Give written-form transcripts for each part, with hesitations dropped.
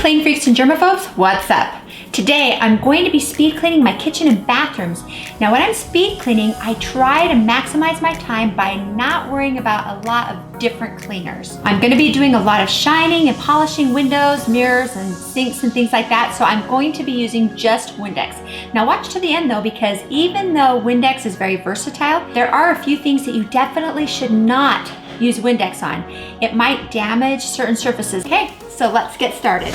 clean freaks and germaphobes, what's up? Today I'm going to be speed cleaning my kitchen and bathrooms. Now when I'm speed cleaning, I try to maximize my time by not worrying about a lot of different cleaners. I'm going to be doing a lot of shining and polishing windows, mirrors, and sinks and things like that, so I'm going to be using just Windex. Now watch to the end though, because even though Windex is very versatile, there are a few things that you definitely should not use Windex on. It might damage certain surfaces. Okay, so let's get started.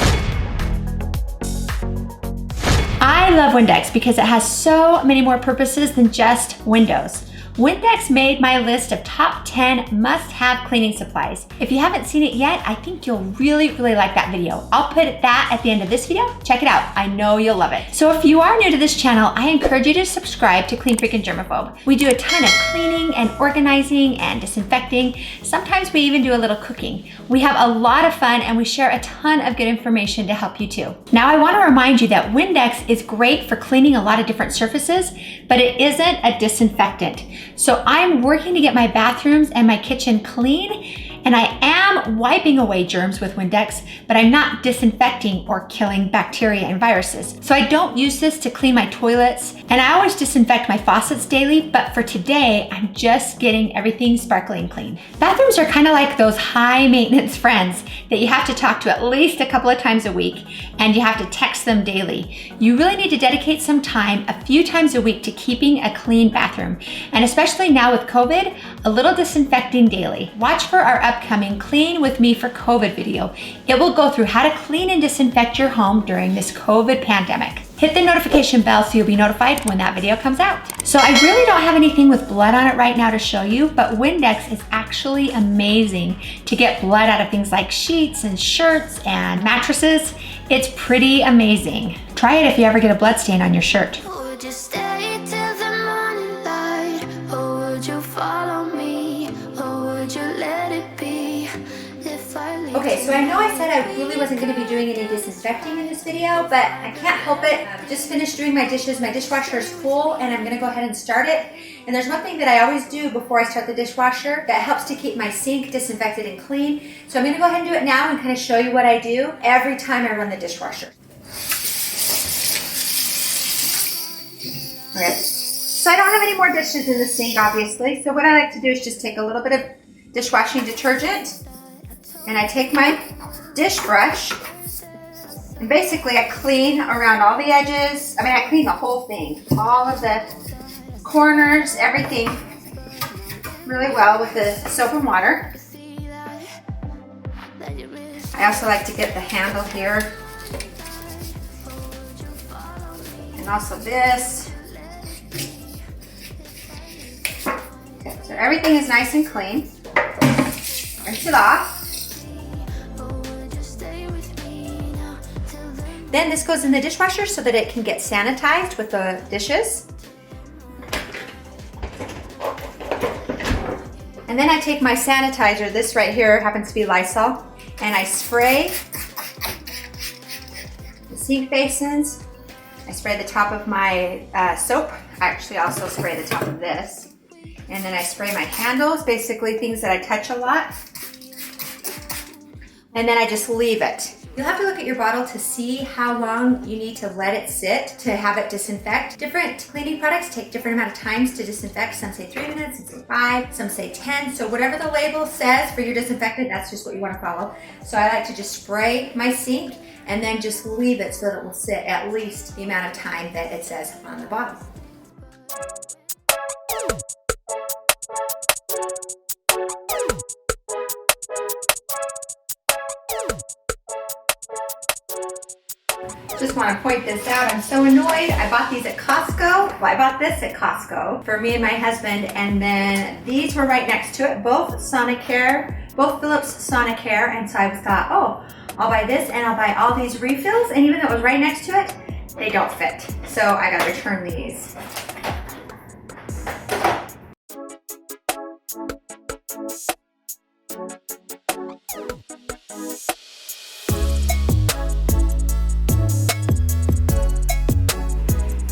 I love Windex because it has so many more purposes than just windows. Windex made my list of top 10 must-have cleaning supplies. If you haven't seen it yet, I think you'll really like that video. I'll put that at the end of this video. Check it out. I know you'll love it. So if you are new to this channel, I encourage you to subscribe to Clean Freak and Germaphobe. We do a ton of cleaning and organizing and disinfecting. Sometimes we even do a little cooking. We have a lot of fun and we share a ton of good information to help you too. Now I want to remind you that Windex is great for cleaning a lot of different surfaces, but it isn't a disinfectant. So I'm working to get my bathrooms and my kitchen clean, and I am wiping away germs with Windex, but I'm not disinfecting or killing bacteria and viruses. So I don't use this to clean my toilets, and I always disinfect my faucets daily, but for today, I'm just getting everything sparkling clean. Bathrooms are kind of like those high maintenance friends that you have to talk to at least a couple of times a week, and you have to text them daily. You really need to dedicate some time, a few times a week, to keeping a clean bathroom. And especially now with COVID, a little disinfecting daily. Watch for our upcoming Clean With Me for COVID video. It will go through how to clean and disinfect your home during this COVID pandemic. Hit the notification bell so you'll be notified when that video comes out. So I really don't have anything with blood on it right now to show you, but Windex is actually amazing to get blood out of things like sheets and shirts and mattresses. It's pretty amazing. Try it if you ever get a blood stain on your shirt. Would you stay till the morning light, or would you follow me, or would you let it be if I leave? Okay, so I know I said I really wasn't going to be doing any disinfecting in this video, but I can't help it. I just finished doing my dishes. My dishwasher is full, and I'm going to go ahead and start it. And there's one thing that I always do before I start the dishwasher that helps to keep my sink disinfected and clean. So I'm going to go ahead and do it now and kind of show you what I do every time I run the dishwasher. Okay. So I don't have any more dishes in the sink, obviously. So what I like to do is just take a little bit of dishwashing detergent, and I take my dish brush, and basically I clean around all the edges. I mean, I clean the whole thing, all of the corners, everything really well with the soap and water. I also like to get the handle here, and also this. Okay, so everything is nice and clean. Rinse it off. Then this goes in the dishwasher so that it can get sanitized with the dishes. And then I take my sanitizer, this right here happens to be Lysol, and I spray the sink basins. I spray the top of my soap. I actually also spray the top of this. And then I spray my handles, basically things that I touch a lot. And then I just leave it. You'll have to look at your bottle to see how long you need to let it sit to have it disinfect. Different cleaning products take different amount of times to disinfect. Some say 3 minutes, some say 5, some say 10. So whatever the label says for your disinfectant, that's just what you want to follow. So I like to just spray my sink and then just leave it so that it will sit at least the amount of time that it says on the bottle. Just want to point this out. I'm so annoyed. I bought these at Costco. Well, I bought this at Costco for me and my husband, and then these were right next to it, both Sonicare, both Philips Sonicare, and so I thought, oh, I'll buy this and I'll buy all these refills, and even though it was right next to it, they don't fit. So I gotta return these.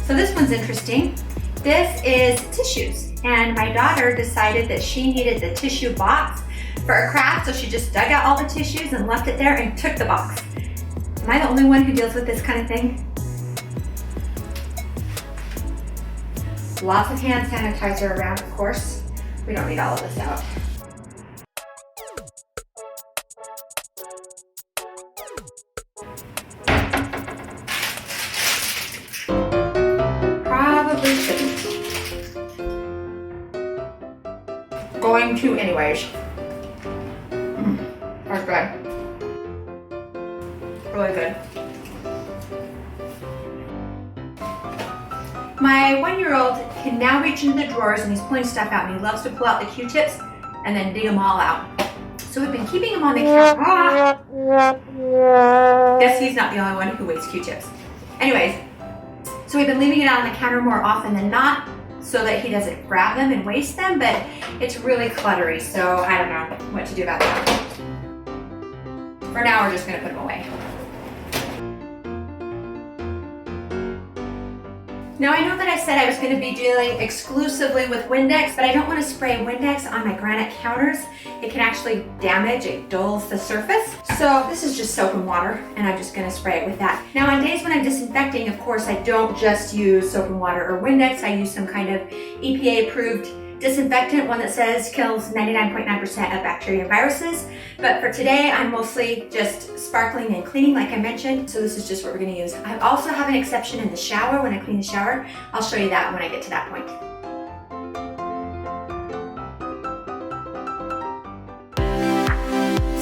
So this one's interesting. This is tissues, and my daughter decided that she needed the tissue box for a craft, so she just dug out all the tissues and left it there and took the box. Am I the only one who deals with this kind of thing? Lots of hand sanitizer around, of course. We don't need all of this out. Probably shouldn't. Going to anyways. That's good. Really good. My 1-year-old can now reach into the drawers and he's pulling stuff out, and he loves to pull out the Q-tips and then dig them all out. So we've been keeping him on the counter. Guess he's not the only one who wastes Q-tips. Anyways, so we've been leaving it out on the counter more often than not so that he doesn't grab them and waste them, but it's really cluttery, so I don't know what to do about that. For now, we're just gonna put them away. Now I know that I said I was going to be dealing exclusively with Windex, but I don't want to spray Windex on my granite counters. It can actually damage, it dulls the surface. So this is just soap and water, and I'm just going to spray it with that. Now on days when I'm disinfecting, of course, I don't just use soap and water or Windex. I use some kind of EPA approved disinfectant, one that says kills 99.9% of bacteria and viruses. But for today, I'm mostly just sparkling and cleaning like I mentioned. So this is just what we're gonna use. I also have an exception in the shower when I clean the shower. I'll show you that when I get to that point.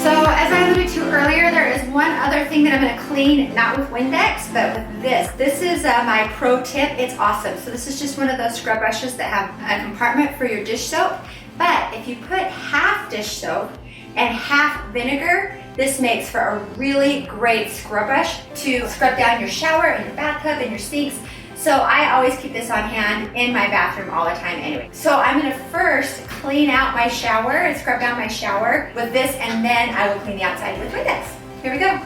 So as I alluded to earlier, there is one other thing that I'm gonna clean, not with Windex, but with this. This is my pro tip, it's awesome. So this is just one of those scrub brushes that have a compartment for your dish soap. But if you put half dish soap and half vinegar, this makes for a really great scrub brush to scrub down your shower and your bathtub and your sinks. So I always keep this on hand in my bathroom all the time anyway. So I'm gonna first clean out my shower and scrub down my shower with this, and then I will clean the outside with Windex. Here we go.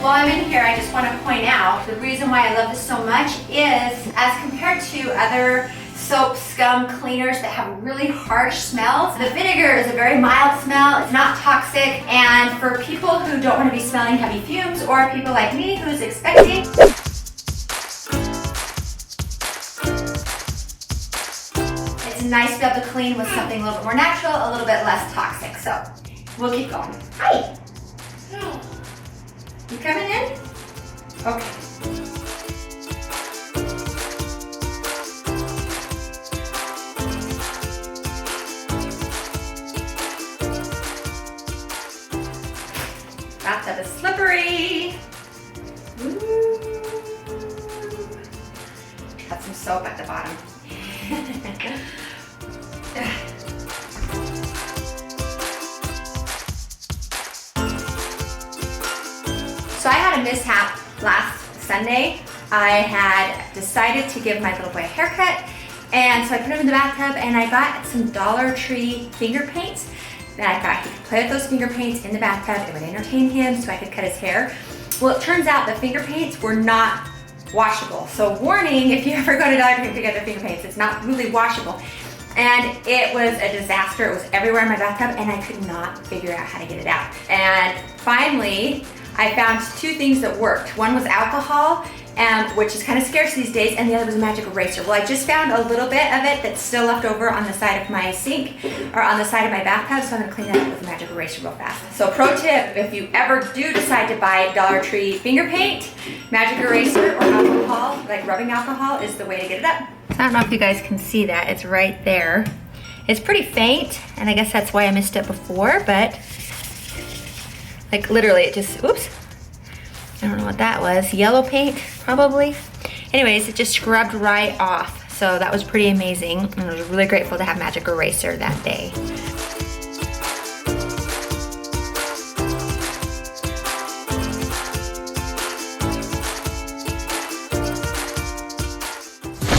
While I'm in here, I just want to point out the reason why I love this so much is, as compared to other soap scum cleaners that have really harsh smells, the vinegar is a very mild smell, it's not toxic, and for people who don't want to be smelling heavy fumes, or people like me who's expecting, it's nice to be able to clean with something a little bit more natural, a little bit less toxic. So we'll keep going. Hi! You coming in? Okay. Bathtub is slippery. Ooh. Got some soap at the bottom. So I had a mishap last Sunday. I had decided to give my little boy a haircut, and so I put him in the bathtub and I got some Dollar Tree finger paints that I thought he could play with those finger paints in the bathtub. It would entertain him so I could cut his hair. Well, it turns out the finger paints were not washable. So warning, if you ever go to Dollar Tree to get their finger paints, it's not really washable. And it was a disaster. It was everywhere in my bathtub and I could not figure out how to get it out. And finally, I found two things that worked. One was alcohol, which is kind of scarce these days, and the other was a magic eraser. Well, I just found a little bit of it that's still left over on the side of my sink, or on the side of my bathtub, so I'm gonna clean that up with a magic eraser real fast. So pro tip, if you ever do decide to buy Dollar Tree finger paint, magic eraser or alcohol, like rubbing alcohol, is the way to get it up. I don't know if you guys can see that, it's right there. It's pretty faint, and I guess that's why I missed it before, but like literally it just, oops. I don't know what that was. Yellow paint, probably. Anyways, it just scrubbed right off. So that was pretty amazing. And I was really grateful to have magic eraser that day.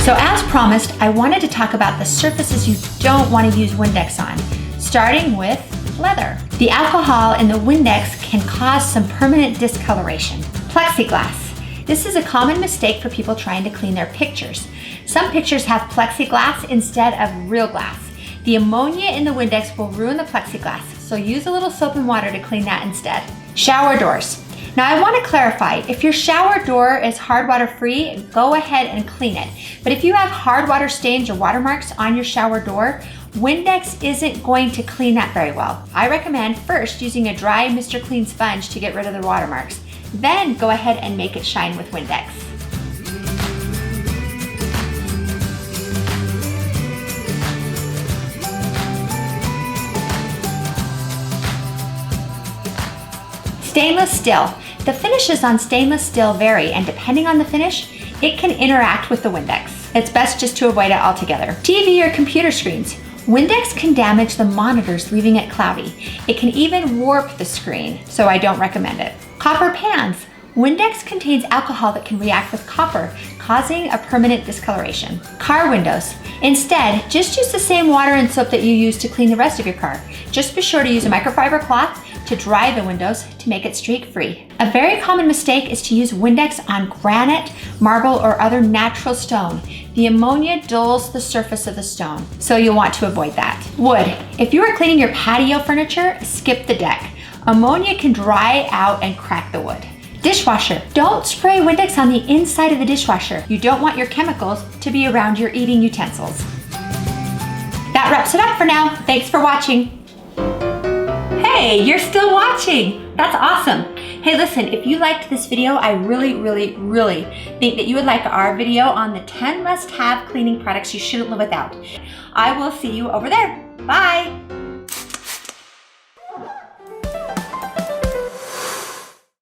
So as promised, I wanted to talk about the surfaces you don't want to use Windex on, starting with leather. The alcohol in the Windex can cause some permanent discoloration. Plexiglass. This is a common mistake for people trying to clean their pictures. Some pictures have plexiglass instead of real glass. The ammonia in the Windex will ruin the plexiglass, so use a little soap and water to clean that instead. Shower doors. Now I want to clarify, if your shower door is hard water free, go ahead and clean it. But if you have hard water stains or watermarks on your shower door, Windex isn't going to clean that very well. I recommend first using a dry Mr. Clean sponge to get rid of the watermarks. Then go ahead and make it shine with Windex. Stainless steel. The finishes on stainless steel vary, and depending on the finish, it can interact with the Windex. It's best just to avoid it altogether. TV or computer screens. Windex can damage the monitors, leaving it cloudy. It can even warp the screen, so I don't recommend it. Copper pans. Windex contains alcohol that can react with copper, causing a permanent discoloration. Car windows. Instead, just use the same water and soap that you use to clean the rest of your car. Just be sure to use a microfiber cloth to dry the windows to make it streak-free. A very common mistake is to use Windex on granite, marble, or other natural stone. The ammonia dulls the surface of the stone, so you'll want to avoid that. Wood. If you are cleaning your patio furniture, skip the deck. Ammonia can dry out and crack the wood. Dishwasher. Don't spray Windex on the inside of the dishwasher. You don't want your chemicals to be around your eating utensils. That wraps it up for now. Thanks for watching. Hey, you're still watching. That's awesome. Hey, listen, if you liked this video, I really think that you would like our video on the 10 must-have cleaning products you shouldn't live without. I will see you over there. Bye.